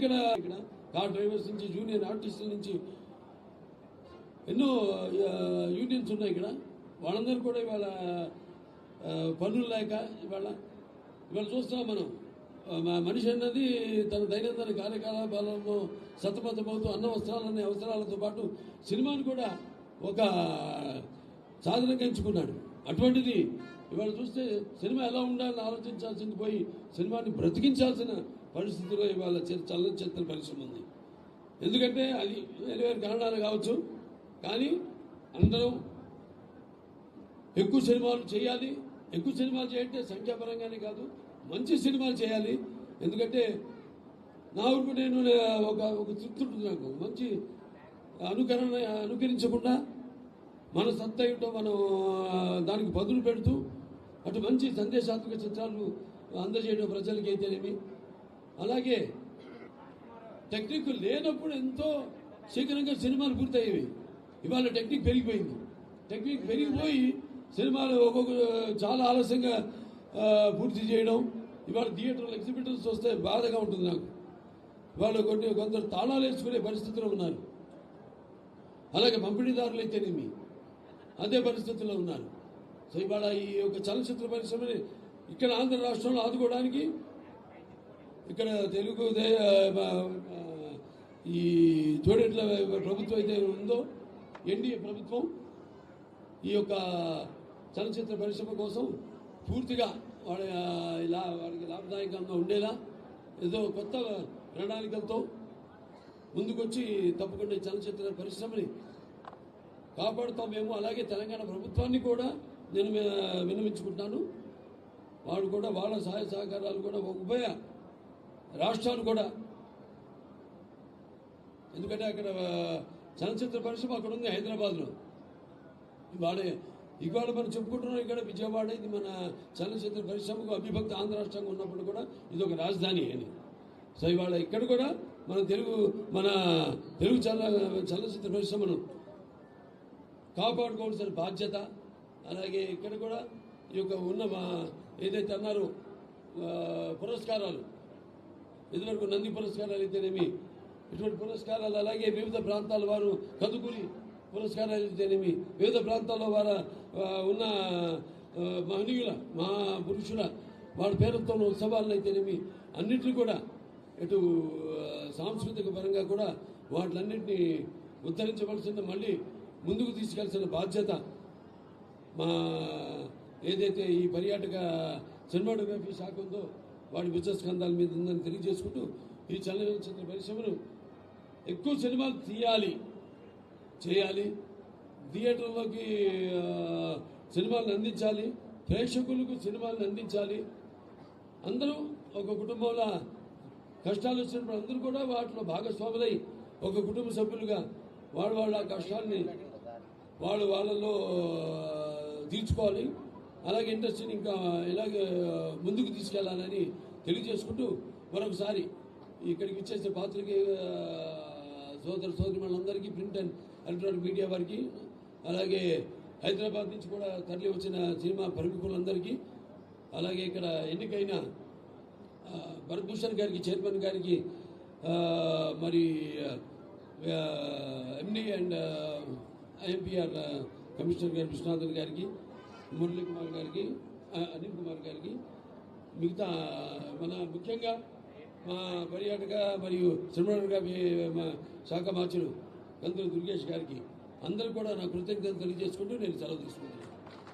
ఇక్కడ ఇక్కడ car drivers నుంచి జూనియర్ ఆర్టిస్టుల నుంచి ఎన్నో యూనియన్స్ ఉన్నాయి ఇక్కడ. వాళ్ళందరూ కూడా ఇవాళ పనులు లేక ఇవాళ చూస్తున్నాం మనం. మనిషి అన్నది తన దైనందిన కార్యకలాపాలలో సతమతమవుతూ అన్న వస్త్రాలనే అవసరాలతో పాటు సినిమాను కూడా ఒక సాధనంగా ఎంచుకున్నాడు. అటువంటిది ఇవాళ చూస్తే సినిమా ఎలా ఉండాలని ఆలోచించాల్సింది పోయి సినిమాని బ్రతికించాల్సిన పరిస్థితిలో ఇవాళ చలనచిత్ర పరిశ్రమ ఉంది. ఎందుకంటే అది వేరు వేరు కారణాలు కావచ్చు, కానీ అందరం ఎక్కువ సినిమాలు చేయాలి. ఎక్కువ సినిమాలు చేయంటే సంఖ్యాపరంగానే కాదు, మంచి సినిమాలు చేయాలి. ఎందుకంటే నా ఊరికి నేను ఒక తృప్తి ఉంటుంది నాకు. మంచి అనుకరించకుండా మన సత్తా ఏంటో మనం దానికి పదులు పెడుతూ అటు మంచి సందేశాత్మక చిత్రాలు అందజేయడం ప్రజలకి అయితేనేమి. అలాగే టెక్నిక్ లేనప్పుడు ఎంతో శీఘ్రంగా సినిమాలు పూర్తయ్యేవి. ఇవాళ టెక్నిక్ పెరిగిపోయింది. టెక్నిక్ పెరిగిపోయి సినిమాలు ఒక్కొక్క చాలా ఆలస్యంగా పూర్తి చేయడం. ఇవాళ థియేటర్లు ఎగ్జిబిటర్స్ వస్తే బాధగా ఉంటుంది నాకు. వాళ్ళు కొందరు తాళాలు వేసుకునే పరిస్థితిలో ఉన్నారు. అలాగే పంపిణీదారులు అయితేనేమి అదే పరిస్థితుల్లో ఉన్నారు. సో ఇవాళ ఈ యొక్క చలనచిత్ర పరిశ్రమని ఇక్కడ ఆంధ్ర రాష్ట్రంలో ఆదుకోవడానికి ఇక్కడ తెలుగు ఈ జోడెట్ల ప్రభుత్వం అయితే ఉందో ఎన్డీఏ ప్రభుత్వం ఈ యొక్క చలనచిత్ర పరిశ్రమ కోసం పూర్తిగా వాడికి లాభదాయకంగా ఉండేలా ఏదో కొత్త ప్రణాళికలతో ముందుకొచ్చి తప్పకుండా చలనచిత్ర పరిశ్రమని కాపాడుతామేమో. అలాగే తెలంగాణ ప్రభుత్వాన్ని కూడా నేను విన్నవించుకుంటాను. వాడు కూడా వాళ్ళ సహాయ సహకారాలు కూడా ఉభయ రాష్ట్రాలు కూడా, ఎందుకంటే అక్కడ చలనచిత్ర పరిశ్రమ అక్కడ ఉంది హైదరాబాద్లో. ఇవాళ మనం చెప్పుకుంటున్నాం ఇక్కడ విజయవాడ ఇది మన చలనచిత్ర పరిశ్రమకు అవిభక్త ఆంధ్ర రాష్ట్రంగా ఉన్నప్పుడు కూడా ఇది ఒక రాజధాని అని. సో ఇవాళ ఇక్కడ కూడా మన తెలుగు చలనచిత్ర పరిశ్రమను కాపాడుకోవాల్సిన బాధ్యత. అలాగే ఇక్కడ కూడా ఈ యొక్క ఉన్న ఏదైతే అన్నారో పురస్కారాలు, ఇదివరకు నంది పురస్కారాలు అయితేనేమి ఇటువంటి పురస్కారాలు, అలాగే వివిధ ప్రాంతాల వారు కదుకూరి పురస్కారాలు అయితేనేమి వివిధ ప్రాంతాల్లో వారు ఉన్న మహనీయుల మా పురుషుల వాళ్ళ పేరుతో ఉన్న ఉత్సవాలను అయితేనేమి అన్నింటినీ కూడా ఇటు సాంస్కృతిక పరంగా కూడా వాటిలన్నింటినీ ఉద్ధరించవలసిన, మళ్ళీ ముందుకు తీసుకెళ్లాల్సిన బాధ్యత మా ఏదైతే ఈ పర్యాటక సినిమాటోగ్రఫీ శాఖ ఉందో వాడి భుజస్కంధాల మీద ఉందని తెలియజేసుకుంటూ ఈ చలనచిత్ర పరిశ్రమను ఎక్కువ సినిమాలు చేయాలి, థియేటర్లోకి సినిమాలను అందించాలి, ప్రేక్షకులకు సినిమాలను అందించాలి. అందరూ ఒక కుటుంబంలో కష్టాలు వచ్చినప్పుడు అందరూ కూడా వాటిలో భాగస్వాములై ఒక కుటుంబ సభ్యులుగా వాళ్ళ కష్టాన్ని వాళ్ళలో తీర్చుకోవాలి. అలాగే ఇండస్ట్రీని ఇంకా ఇలాగే ముందుకు తీసుకెళ్లాలని తెలియజేసుకుంటూ మరొకసారి ఇక్కడికి ఇచ్చేసే పాత్రకి సోదరులందరికీ, ప్రింట్ అండ్ ఎలక్ట్రానిక్ మీడియా వారికి, అలాగే హైదరాబాద్ నుంచి కూడా తరలి వచ్చిన సినిమా ప్రముఖులందరికీ, అలాగే ఇక్కడ ఎన్నికైన భరత్భూషణ్ గారికి, చైర్మన్ గారికి, మరి ఎండి అండ్ ఐఎంపీఆర్ కమిషనర్ గారి విశ్వనాథన్ గారికి, మురళీ కుమార్ గారికి, అనిల్ కుమార్ గారికి, మిగతా మన ముఖ్యంగా మా పర్యాటక మరియు సినిమాటోగ్రఫీ శాఖ మార్చులు కందులు దుర్గేష్ గారికి అందరూ కూడా నా కృతజ్ఞతలు తెలియజేసుకుంటూ నేను సెలవు తీసుకుంటున్నాను.